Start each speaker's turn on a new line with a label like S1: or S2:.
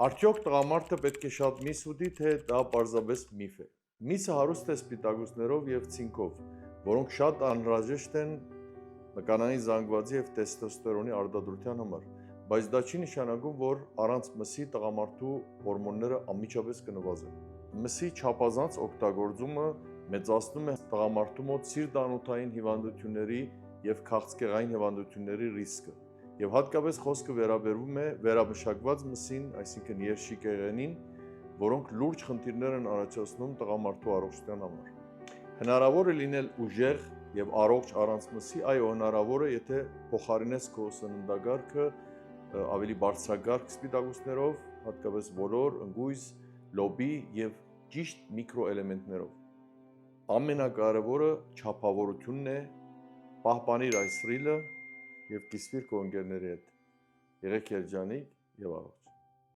S1: Արդյոք տղամարդը պետք է շատ միս ուտի, թե դա պարզապես միֆ է։ Միսը հարուստ է սպիտակուցներով եւ ցինկով, որոնք շատ անհրաժեշտ են մկանային զանգվածի եւ տեստոստերոնի արտադրության համար, բայց դա չի նշանակում, որ առանց մսի տղամարդու հորմոնները անմիջապես կնվազեն։ Մսի չափազանց օգտագործումը մեծացնում է տղամարդու մոտ սիրտ-անոթային հիվանդությունների եւ քաղցկեղային հիվանդությունների ռիսկը։ Եվ հատկապես խոսքը վերաբերվում է վերամշակված մսին, այսինքն երշիկեղենին, որոնք լուրջ խնդիրներ են առաջացնում տղամարդու առողջության համար։ Հնարավոր է լինել ուժեղ եւ առողջ առանց մսի, այո, հնարավոր է, եթե փոխարինես քո սննդակարգը ավելի բարձրագարկ սպիտակուցներով, հատկապես ոլոր, ընկույզ, լոբի եւ ճիշտ միկրոէլեմենտներով։ Ամենակարևորը չափավորությունն է, պահպանիր այս ռիլը և կիսվիր քո ընկերների հետ։ Եղեք երջանիկ եւ առողջ։